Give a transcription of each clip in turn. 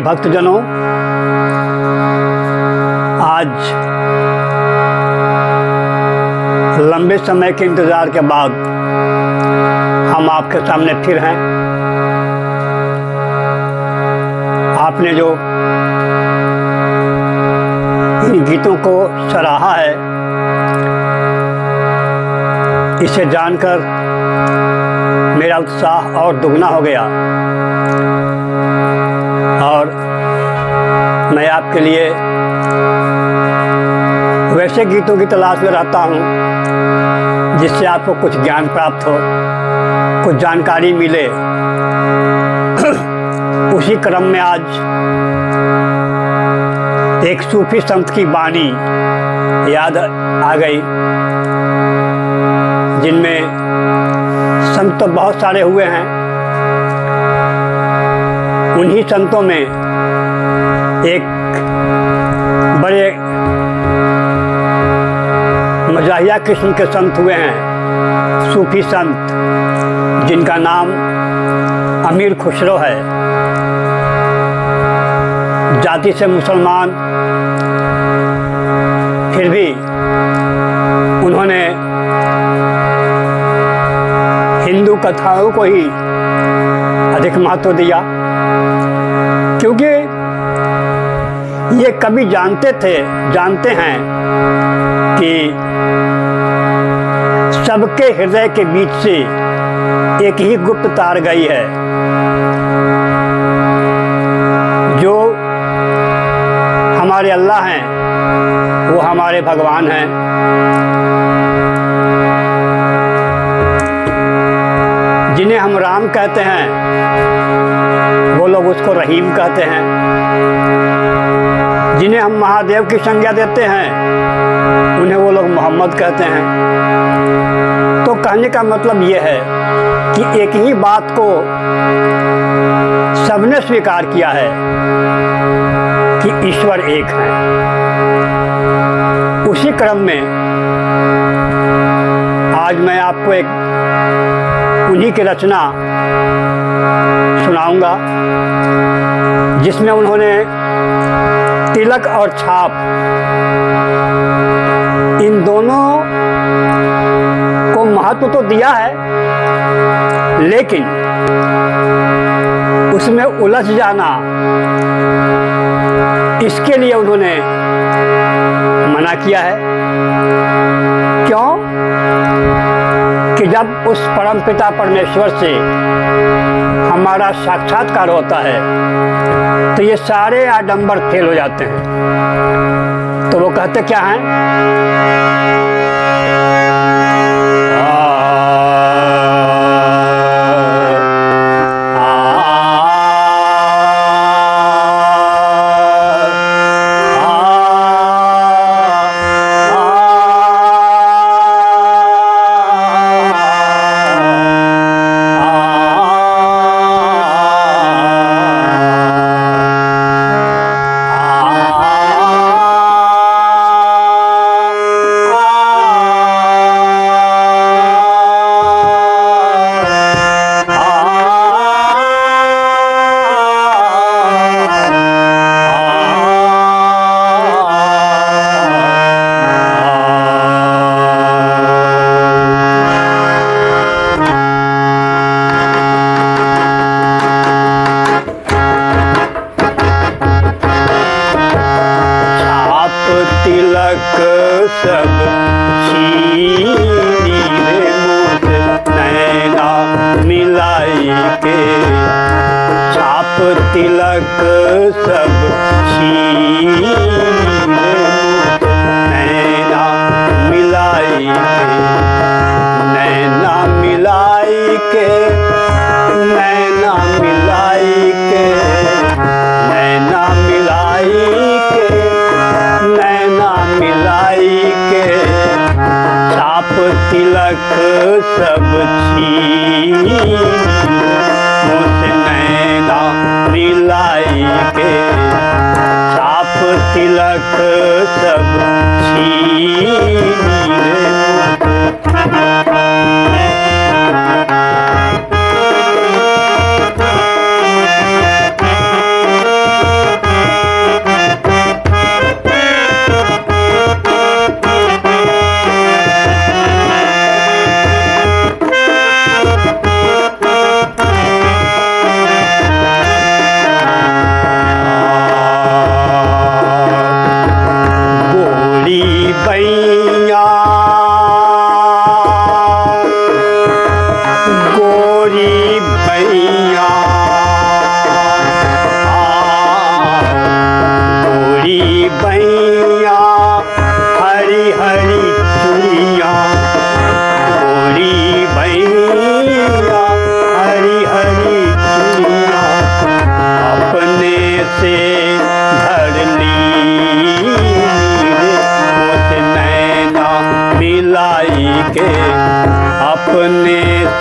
भक्तजनों, आज लंबे समय के इंतज़ार के बाद हम आपके सामने फिर हैं। आपने जो इन गीतों को सराहा है, इसे जानकर मेरा उत्साह और दुगना हो गया और मैं आपके लिए वैसे गीतों की तलाश में रहता हूँ जिससे आपको कुछ ज्ञान प्राप्त हो, कुछ जानकारी मिले। उसी क्रम में आज एक सूफी संत की वाणी याद आ गई, जिनमें संत तो बहुत सारे हुए हैं। उन्हीं संतों में एक बड़े मजाहिया किस्म के संत हुए हैं, सूफी संत, जिनका नाम अमीर खुसरो है। जाति से मुसलमान, फिर भी उन्होंने हिंदू कथाओं को ही अधिक महत्व दिया, क्योंकि ये कवि जानते हैं कि सबके हृदय के बीच से एक ही गुप्त तार गई है, जो हमारे अल्लाह हैं, वो हमारे भगवान हैं। जिन्हें हम राम कहते हैं, वो लोग उसको रहीम कहते हैं। जिन्हें हम महादेव की संज्ञा देते हैं, उन्हें वो लोग मोहम्मद कहते हैं। तो कहने का मतलब ये है कि एक ही बात को सबने स्वीकार किया है कि ईश्वर एक है। उसी क्रम में आज मैं आपको एक उन्हीं की रचना सुनाऊंगा, जिसमें उन्होंने तिलक और छाप, इन दोनों को महत्व तो दिया है, लेकिन उसमें उलझ जाना, इसके लिए उन्होंने मना किया है। क्यों? कि जब उस परम पिता परमेश्वर से हमारा साक्षात्कार होता है तो ये सारे आडंबर फेल हो जाते हैं। तो वो कहते क्या हैं? तिलक सब छीनी रे मुझ नैना मिलाई के, छाप तिलक सब छीनी रे मुझ नैना मिलाई के, नैना मिलाई के, नैना मिलाई के, नैना मिलाई के, नैना मिलाई के, छाप तिलक सब छीनी मुझ नैना मिलाई के, छाप तिलक सब छीनी रे।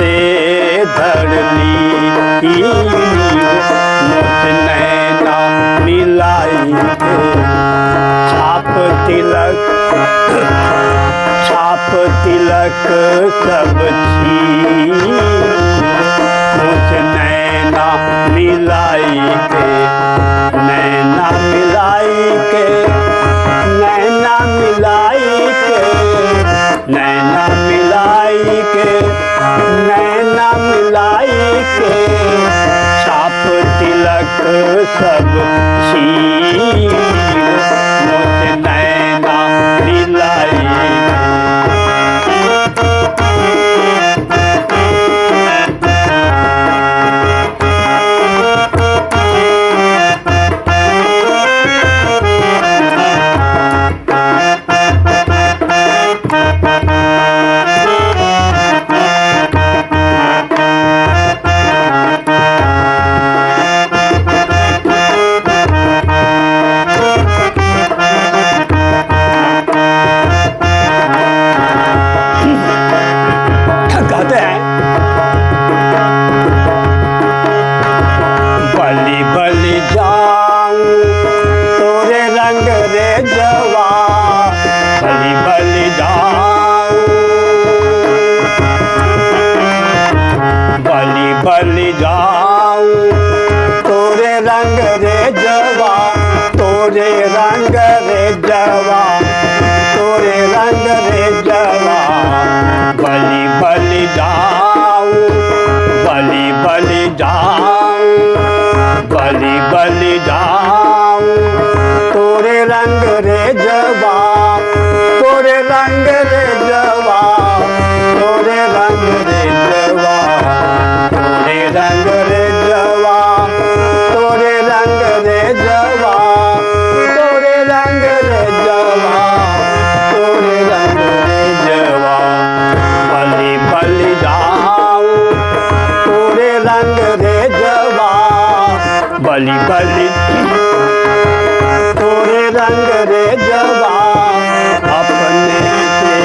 से धर ली मुझ नैना मिलाई के छाप तिलक सब छीन मुझ नैना मिलाई के नैना मिलाई के नैना मिलाई के नैना मिलाई के नैना मिलाई के छाप तिलक सब छीन मुझ नैना मिलाई बलि जाऊं तोरे रंग रे जवा तोरे रंग रे जवा तोरे रंग रे जवा बलि बलि जाऊं बलि बलि जाऊं बलि बलि जाऊं तोरे रंग रे जवा तोरे रंग रे जवा तोरे रंग रे जवा रंग रे जवा तोरे रंग रे जवा तोरे रंग रे जवा तोरे रंग रे जवा बलि बलि जाऊं तोरे रंग रे जवा बलि बलि तोरे रंग रे जवा अपने से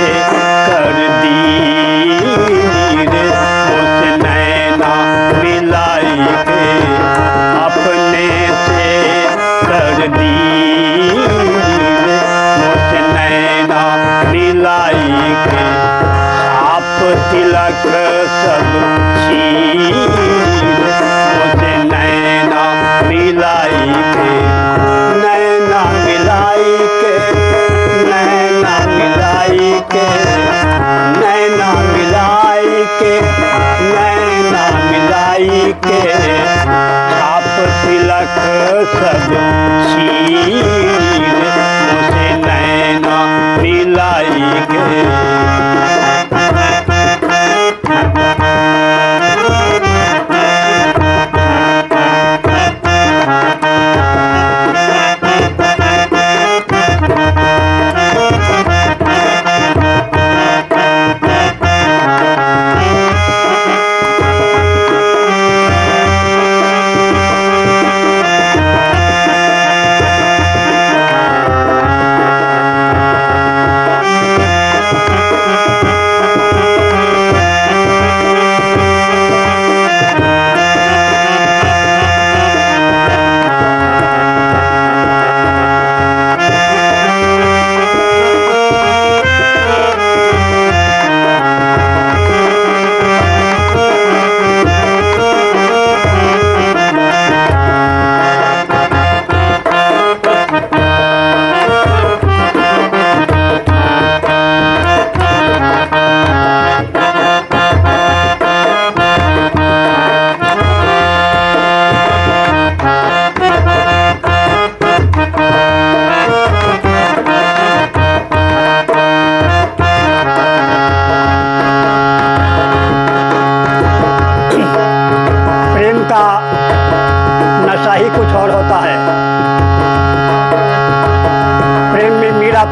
कर दी रे उस नैना मिलाई के अपने से कर दी मुझ नैना मिलाई के छाप तिलक सब छीन मुझ नैना मिलाई के नैना मिलाई के नैना मिलाई के नैना मिलाई के नैना मिलाई के छाप तिलक सब छीन मुझे नैना मिलाई के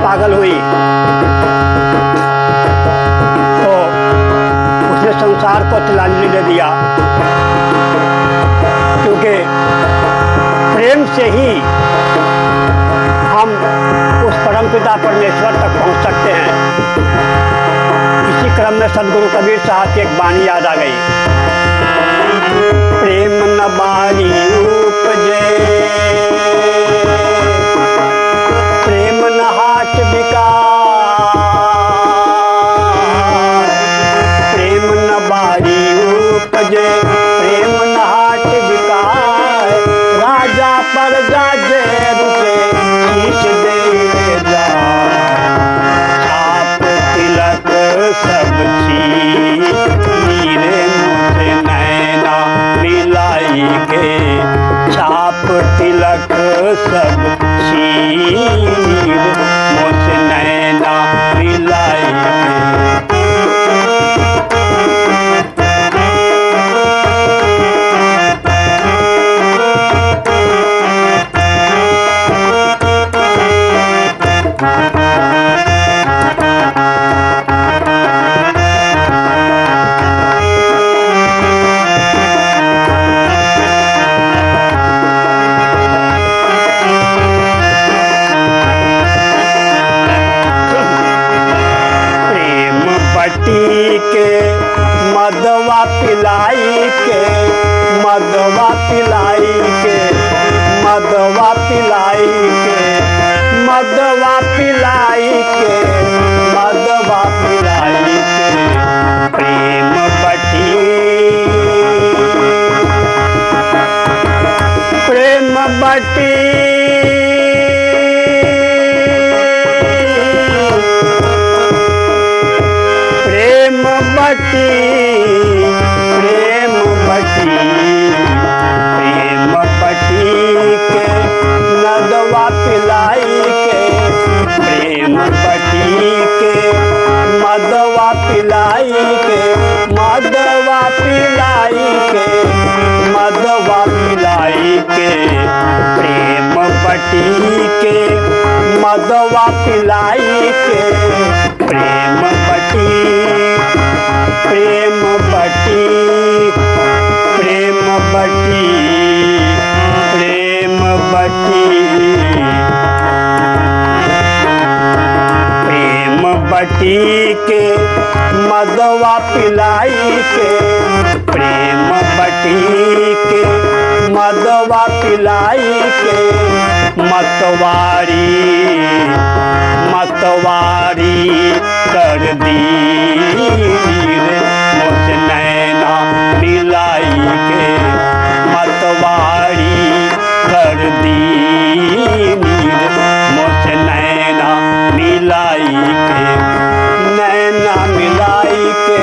पागल हुई तो उसने संसार को तिलांजलि दे दिया, क्योंकि प्रेम से ही हम उस परमपिता परमेश्वर तक पहुंच सकते हैं। इसी क्रम में सदगुरु कबीर साहब की एक वाणी याद आ गई। प्रेम न बारी उपजे, प्रेम न हाट बिकार, प्रेम न बारी उपजे, प्रेम न हाट बिकार, राजा प्रजा जेर से शीश दे जा, छाप तिलक सब चीज नीरे मुझे नैना मिलाई के, छाप तिलक सब चीज मुझे नैना मिलाई के। बटी के मदवा पिलाई के, मदवा पिलाई के, मदवा पिलाई के, मदवा पिलाई के, मदवा पिलाई के, प्रेम बटी, प्रेम बटी, प्रेम बटी, प्रेम बटी, प्रेम बटी के नदवा पिलाई के, प्रेम बटी के मदवा पिलाई के, मदवा पिलाई के, मदवा पिलाई के, प्रेम बटी के मदवा पिलाई के, प्रेम बटी, प्रेम बटी, प्रेम बटी, प्रेम बटी, प्रेम बटी के मदवा पिलाई के, प्रेम बटी के मदवा पिलाई के, मतवारी, मतवारी कर दी मुझे नैना मिलाई के, मतवारी कर दी मुझे नैना मिलाई के, नैना मिलाई के,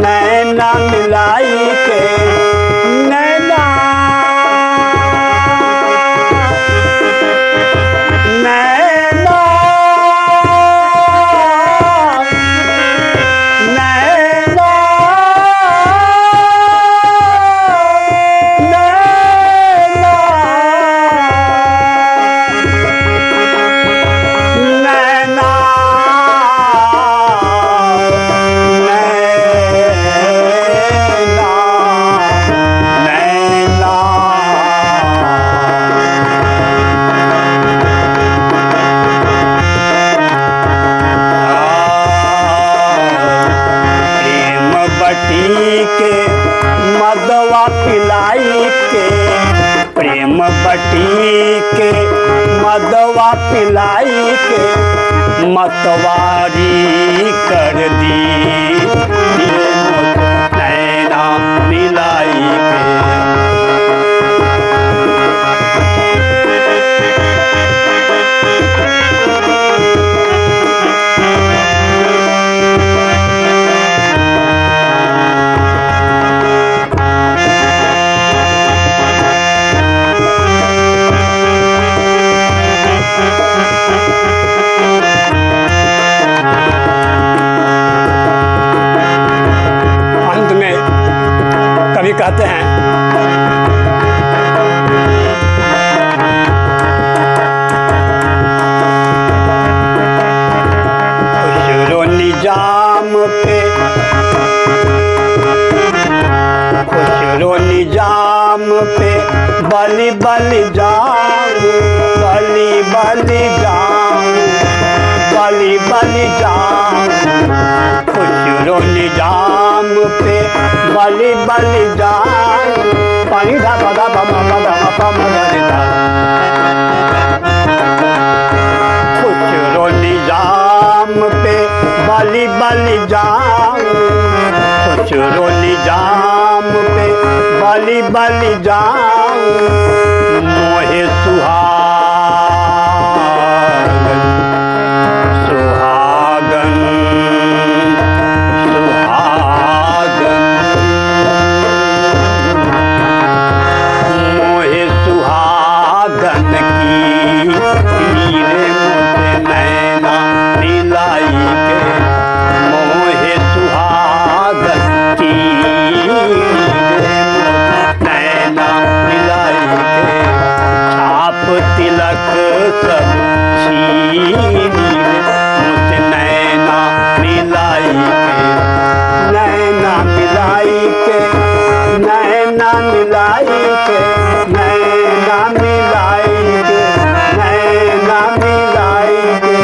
नैना मिलाई के, नैना, नैना, नैना, नैना, के मदवा पिलाई के, प्रेम बटी के मदवा पिलाई के, मतवारी कर दी नैना मिलाई के। कहते हैं खुशरो निजाम पे, खुशरो निजाम पे बलि बलि जाऊं, बलि बलि जाऊं, बलि बलि जाऊं, खुश पे बलि बलि जाऊं पानी धा पदा पमा पदा पमा मगरे धा खुचरो निजाम पे बलि बलि जाऊं खुचरो निजाम पे बलि बलि जाऊं मोहे सुहागन सुहागन सुहागन मोहे सुहागन की हीरे मुझे नैना मिलाई के मोहे सुहागन की नैना मिलाई के छाप तिलक सब छीन मुझे नैना मिलाई के नैना मिलाई के नैना मिलाई के नैना मिलाई के नैना मिलाई के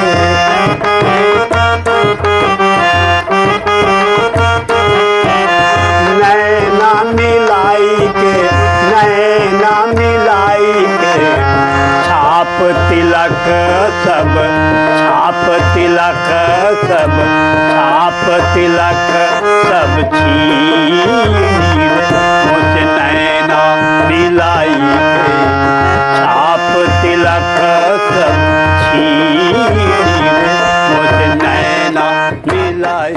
नैना मिलाई के नैना मिलाई के छाप तिलक सब छाप तिलक सब छाप तिलक सब छीन मुझे नैना मिलाई के छाप तिलक सब छीन मुझे नैना मिलाई